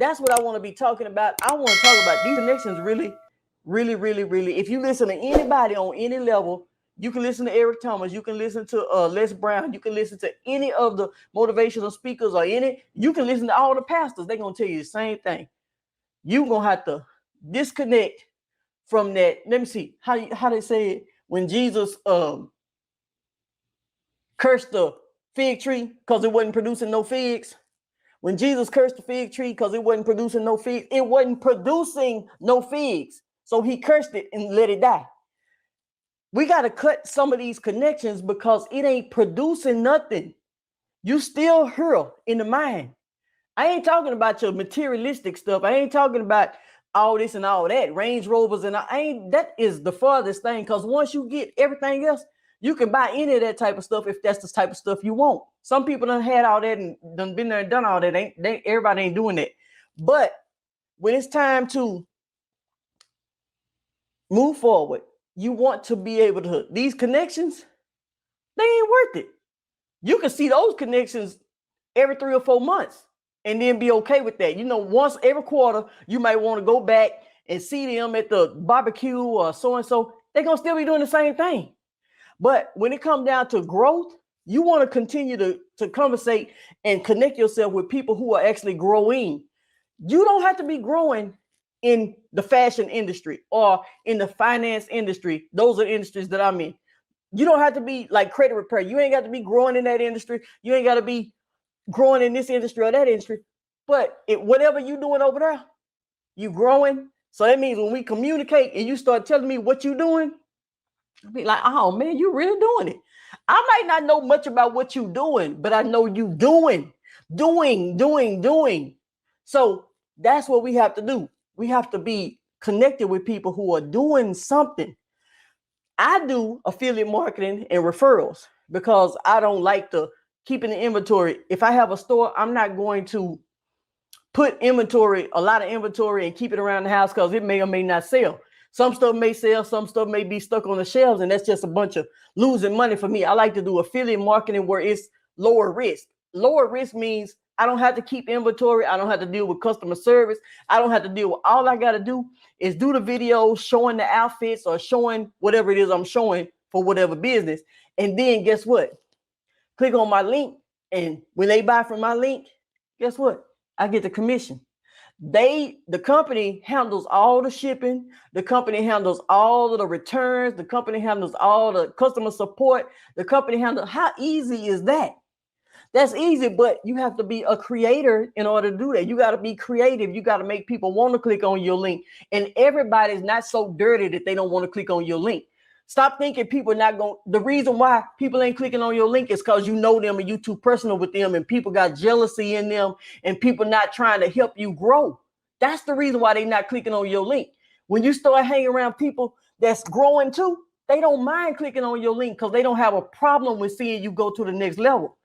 That's what I want to be talking about. I want to talk about these connections really, really, really, really. If you listen to anybody on any level, you can listen to Eric Thomas, you can listen to Les Brown, you can listen to any of the motivational speakers or you can listen to all the pastors. They're going to tell you the same thing. You're going to have to disconnect from that. Let me see how they say it when Jesus cursed the fig tree because it wasn't producing no figs. When Jesus cursed the fig tree because it wasn't producing no figs, it wasn't producing no figs. So he cursed it and let it die. We got to cut some of these connections because it ain't producing nothing. You still here in the mind. I ain't talking about your materialistic stuff. I ain't talking about all this and all that, Range Rovers and that is the farthest thing. Because once you get everything else, you can buy any of that type of stuff if that's the type of stuff you want. Some people done had all that and done been there and done all that. Everybody ain't doing that. But when it's time to move forward, you want to be able to, these connections, they ain't worth it. You can see those connections every 3 or 4 months and then be okay with that. You know, once every quarter, you might want to go back and see them at the barbecue or so-and-so. They're going to still be doing the same thing. But when it comes down to growth, you want to continue to conversate and connect yourself with people who are actually growing. You don't have to be growing in the fashion industry or in the finance industry. Those are industries that I'm in. You don't have to be like credit repair. You ain't got to be growing in that industry. You ain't got to be growing in this industry or that industry. But whatever you're doing over there, you growing. So that means when we communicate and you start telling me what you're doing, I'll be like, oh man, you really doing it. I might not know much about what you're doing, but I know you doing. So that's what we have to do. We have to be connected with people who are doing something. I do affiliate marketing and referrals because I don't like to keep in the inventory. If I have a store, I'm not going to put a lot of inventory and keep it around the house because it may or may not sell. Some stuff may sell, some stuff may be stuck on the shelves, and that's just a bunch of losing money for me. I like to do affiliate marketing where it's lower risk. Lower risk means I don't have to keep inventory. I don't have to deal with customer service. I don't have to deal with, all I got to do is do the videos showing the outfits or showing whatever it is I'm showing for whatever business. And then guess what? Click on my link. And when they buy from my link, guess what? I get the commission. The company handles all the shipping. The company handles all of the returns. The company handles all the customer support. The company handles, how easy is that? That's easy, but you have to be a creator in order to do that. You got to be creative. You got to make people want to click on your link. And everybody's not so dirty that they don't want to click on your link. Stop thinking people are not going. The reason why people ain't clicking on your link is because you know them and you too personal with them and people got jealousy in them and people not trying to help you grow. That's the reason why they not clicking on your link. When you start hanging around people that's growing too, they don't mind clicking on your link because they don't have a problem with seeing you go to the next level.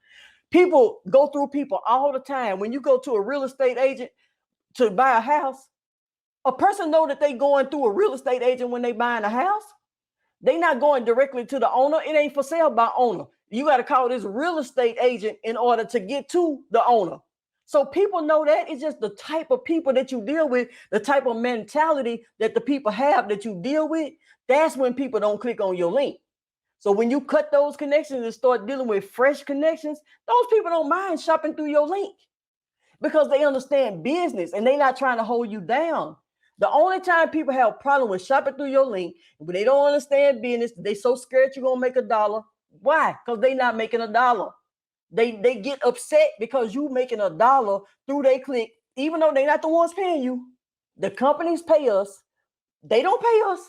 People go through people all the time. When you go to a real estate agent to buy a house, a person know that they going through a real estate agent when they buying a house. They not going directly to the owner. It ain't for sale by owner. You got to call this real estate agent in order to get to the owner. So people know that. It's just the type of people that you deal with, the type of mentality that the people have that you deal with. That's when people don't click on your link. So when you cut those connections and start dealing with fresh connections, those people don't mind shopping through your link because they understand business and they're not trying to hold you down. The only time people have a problem with shopping through your link, when they don't understand business, they so scared you're going to make $1. Why? Because they're not making $1. They get upset because you making $1 through their click, even though they're not the ones paying you. The companies pay us. They don't pay us.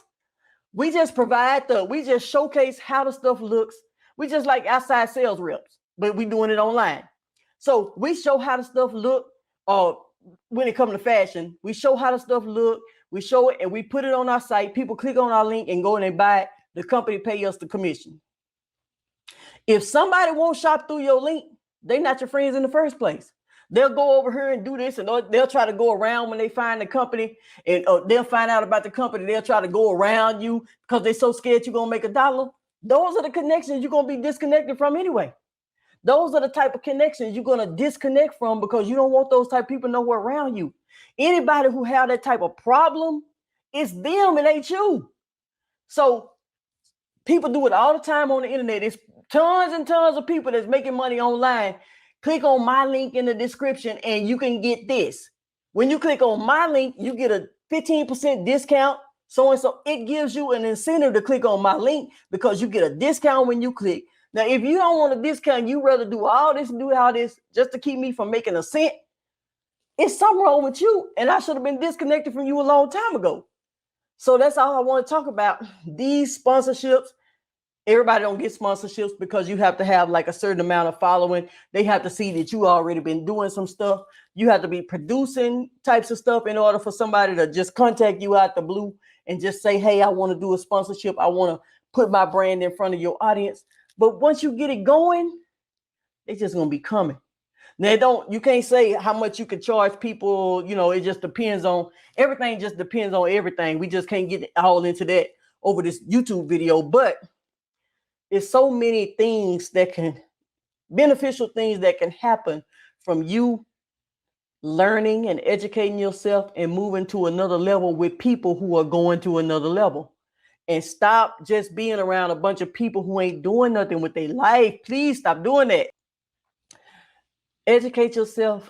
We just we just showcase how the stuff looks. We just like outside sales reps, but we doing it online. So we show how the stuff look, when it comes to fashion, we show how the stuff look, we show it and we put it on our site. People click on our link and go in and buy it. The company pay us the commission. If somebody won't shop through your link, they're not your friends in the first place. They'll go over here and do this and they'll try to go around when they find the company and they'll find out about the company. They'll try to go around you because they're so scared you're going to make $1. Those are the connections you're going to be disconnected from anyway. Those are the type of connections you're going to disconnect from because you don't want those type of people nowhere around you. Anybody who have that type of problem, it's them, it ain't you. So people do it all the time on the internet. It's tons and tons of people that's making money online. Click on my link in the description and you can get this. When you click on my link, you get a 15% discount. So and so it gives you an incentive to click on my link because you get a discount when you click. Now, if you don't want a discount, you rather do all this and do all this just to keep me from making a cent. It's something wrong with you. And I should have been disconnected from you a long time ago. So that's all I want to talk about. These sponsorships. Everybody don't get sponsorships because you have to have like a certain amount of following. They have to see that you already been doing some stuff. You have to be producing types of stuff in order for somebody to just contact you out the blue and just say, hey, I want to do a sponsorship. I want to put my brand in front of your audience. But once you get it going, it's just going to be coming. Now, you can't say how much you can charge people. You know, it just depends on everything. Just depends on everything. We just can't get all into that over this YouTube video. But it's so many things that beneficial things that can happen from you learning and educating yourself and moving to another level with people who are going to another level. And stop just being around a bunch of people who ain't doing nothing with their life. Please stop doing that. Educate yourself.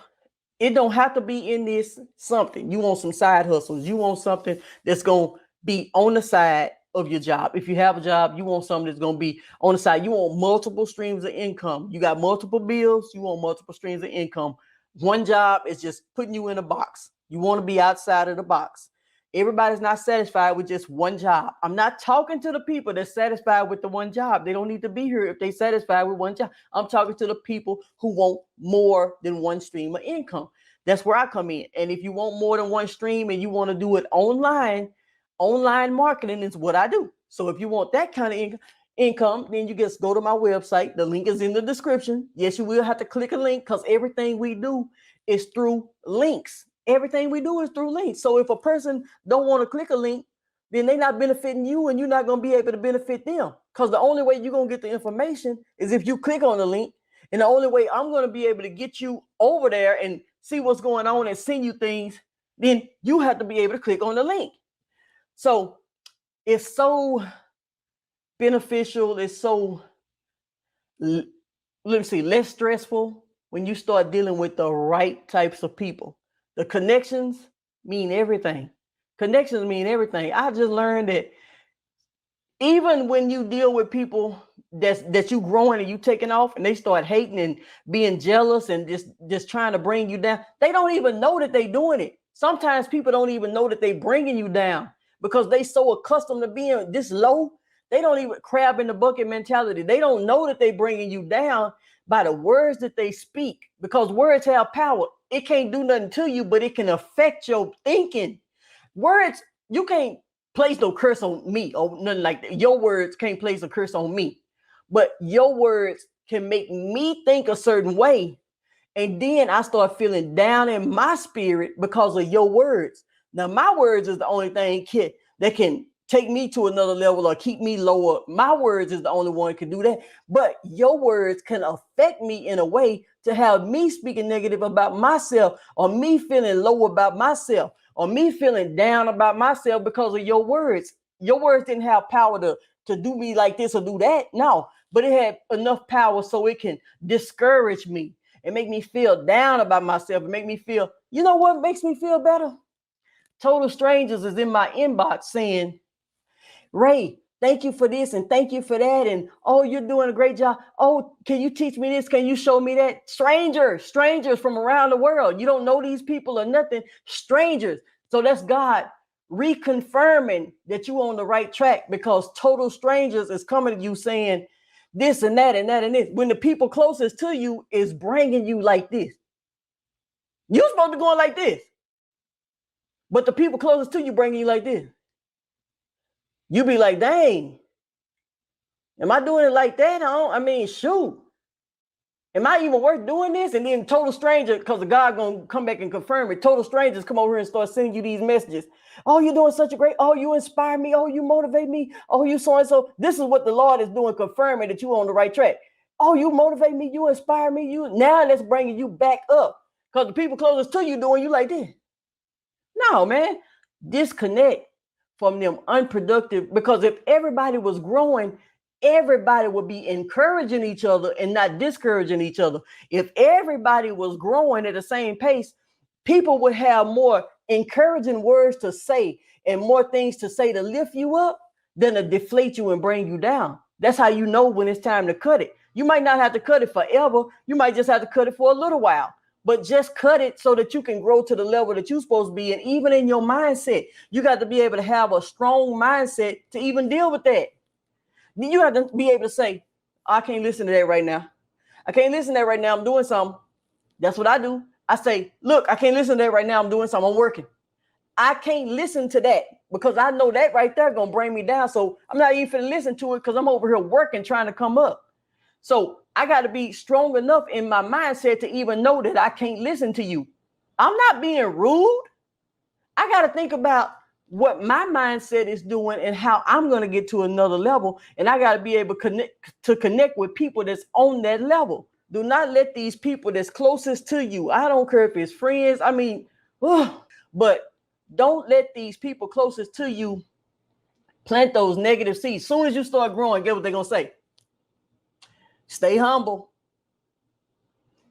It don't have to be in this something. You want some side hustles. You want something that's going to be on the side of your job. If you have a job, you want something that's going to be on the side. You want multiple streams of income. You got multiple bills. You want multiple streams of income. One job is just putting you in a box. You want to be outside of the box. Everybody's not satisfied with just one job. I'm not talking to the people that's satisfied with the one job. They don't need to be here if they're satisfied with one job. I'm talking to the people who want more than one stream of income. That's where I come in. And if you want more than one stream and you want to do it online marketing is what I do. So if you want that kind of income, then you just go to my website. The link is in the description. Yes, you will have to click a link because everything we do is through links. Everything we do is through links. So if a person don't want to click a link, then they're not benefiting you and you're not going to be able to benefit them. Because the only way you're going to get the information is if you click on the link. And the only way I'm going to be able to get you over there and see what's going on and send you things, then you have to be able to click on the link. So it's so beneficial. It's so, less stressful when you start dealing with the right types of people. The connections mean everything. Connections mean everything. I just learned that even when you deal with people that you growing and you taking off and they start hating and being jealous and just trying to bring you down, they don't even know that they're doing it. Sometimes people don't even know that they're bringing you down because they so accustomed to being this low. They don't even crab in the bucket mentality. They don't know that they're bringing you down by the words that they speak, because words have power. It can't do nothing to you, but it can affect your thinking. Words, you can't place no curse on me or nothing like that. Your words can't place a curse on me, but your words can make me think a certain way. And then I start feeling down in my spirit because of your words. Now, my words is the only thing that can take me to another level or keep me lower. My words is the only one can do that. But your words can affect me in a way to have me speaking negative about myself, or me feeling low about myself, or me feeling down about myself because of your words. Your words didn't have power to do me like this or do that. No, but it had enough power so it can discourage me and make me feel down about myself and make me feel, you know what makes me feel better? Total strangers is in my inbox saying, Ray, thank you for this and thank you for that. And, oh, you're doing a great job. Oh, can you teach me this? Can you show me that? Strangers from around the world. You don't know these people or nothing. Strangers. So that's God reconfirming that you're on the right track, because total strangers is coming to you saying this and that and that and this. When the people closest to you is bringing you like this. You're supposed to go like this. But the people closest to you bringing you like this. You be like, dang, am I doing it like that? Shoot. Am I even worth doing this? And then total stranger, because God gonna come back and confirm it. Total strangers come over here and start sending you these messages. Oh, you're doing such a great, oh, you inspire me. Oh, you motivate me. Oh, you so and so. This is what the Lord is doing, confirming that you're on the right track. Oh, you motivate me, you inspire me, you now that's bringing you back up. Because the people closest to you doing you like this. No, man. Disconnect from them unproductive, because if everybody was growing, everybody would be encouraging each other and not discouraging each other. If everybody was growing at the same pace, people would have more encouraging words to say and more things to say to lift you up than to deflate you and bring you down. That's how you know when it's time to cut it. You might not have to cut it forever. You might just have to cut it for a little while, but just cut it so that you can grow to the level that you're supposed to be. And even in your mindset, you got to be able to have a strong mindset to even deal with that. You have to be able to say, I can't listen to that right now. I can't listen to that right now. I'm doing something. That's what I do. I say, look, I can't listen to that right now. I'm doing something. I'm working. I can't listen to that because I know that right there going to bring me down. So I'm not even finna listen to it because I'm over here working, trying to come up. So I got to be strong enough in my mindset to even know that I can't listen to you. I'm not being rude. I got to think about what my mindset is doing and how I'm going to get to another level. And I got to be able to connect with people that's on that level. Do not let these people that's closest to you, I don't care if it's friends, I mean, but don't let these people closest to you plant those negative seeds. As soon as you start growing, get what they're going to say. Stay humble.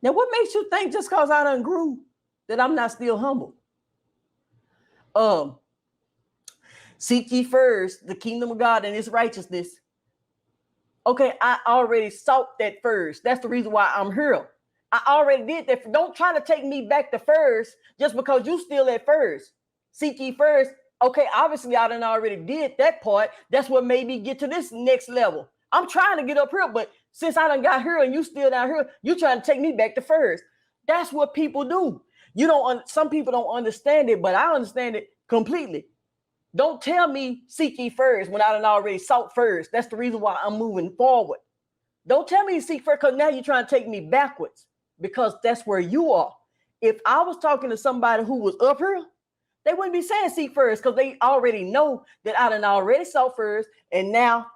Now, what makes you think just because I done grew that I'm not still humble? Seek ye first the kingdom of God and his righteousness. Okay, I already sought that first. That's the reason why I'm here. I already did that. Don't try to take me back to first just because you still at first. Seek ye first. Okay, obviously I done already did that part. That's what made me get to this next level. I'm trying to get up here, but since I done got here and you still down here, you trying to take me back to first. That's what people do. Some people don't understand it, but I understand it completely. Don't tell me seek ye first when I done already sought first. That's the reason why I'm moving forward. Don't tell me to seek first because now you're trying to take me backwards because that's where you are. If I was talking to somebody who was up here, they wouldn't be saying seek first because they already know that I done already sought first and now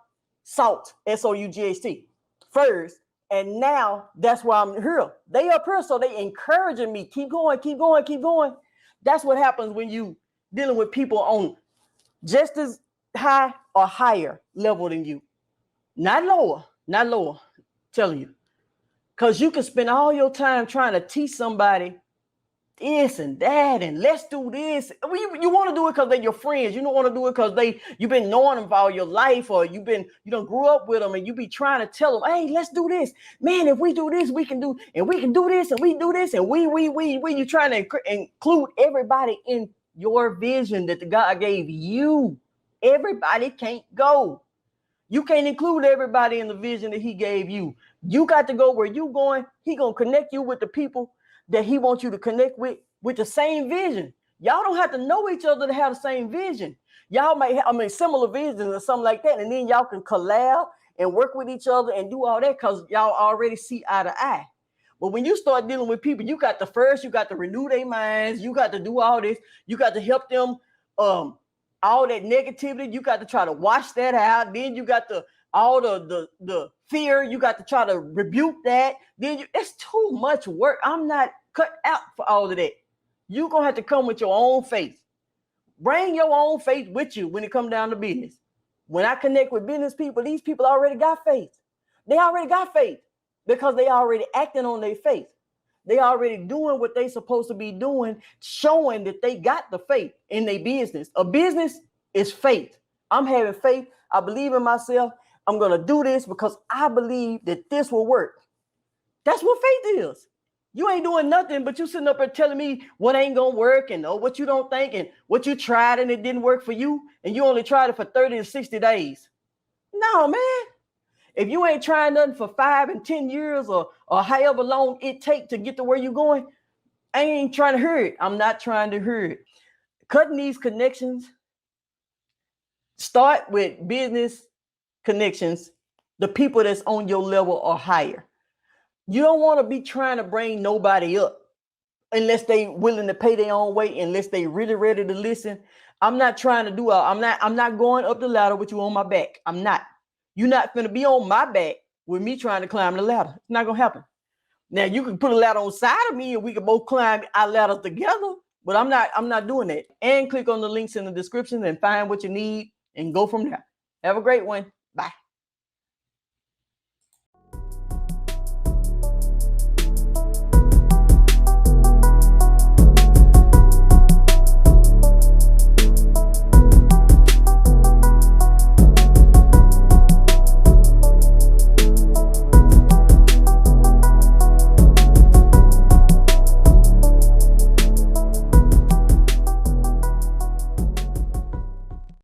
sought, S-O-U-G-H-T, first. And now that's why I'm here. They up here, so they encouraging me. Keep going, keep going, keep going. That's what happens when you dealing with people on just as high or higher level than you. Not lower, not lower, I'm telling you. Because you can spend all your time trying to teach somebody this and that, and let's do this. You want to do it because they're your friends. You don't want to do it because you've been knowing them for all your life, or you don't grew up with them, and you be trying to tell them, hey, let's do this. Man, if we do this, we can do, and we can do this, and we do this, and we. You trying to include everybody in your vision that the God gave you. Everybody can't go. You can't include everybody in the vision that he gave you. You got to go where you going. He going to connect you with the people that he wants you to connect with the same vision. Y'all don't have to know each other to have the same vision. Y'all might have, similar visions or something like that. And then y'all can collab and work with each other and do all that because y'all already see eye to eye. But when you start dealing with people, you got to renew their minds. You got to do all this. You got to help them, all that negativity, you got to try to wash that out. Then you got all the fear, you got to try to rebuke that. Then it's too much work. I'm not cut out for all of that. You're going to have to come with your own faith. Bring your own faith with you when it comes down to business. When I connect with business people, these people already got faith. They already got faith because they already acting on their faith. They already doing what they supposed to be doing, showing that they got the faith in their business. A business is faith. I'm having faith. I believe in myself. I'm going to do this because I believe that this will work. That's what faith is. You ain't doing nothing, but you sitting up there telling me what ain't going to work and what you don't think and what you tried and it didn't work for you. And you only tried it for 30 to 60 days. No, man. If you ain't trying nothing for 5 and 10 years or however long it takes to get to where you're going, I ain't trying to hear it. I'm not trying to hear it. Cutting these connections, start with business connections, the people that's on your level or higher. You don't want to be trying to bring nobody up unless they willing to pay their own way, unless they really ready to listen. I'm not trying to I'm not going up the ladder with you on my back. I'm not. You're not going to be on my back with me trying to climb the ladder. It's not gonna happen. Now you can put a ladder on side of me and we can both climb our ladder together, but I'm not doing that. And click on the links in the description and find what you need and go from there. Have a great one. Bye.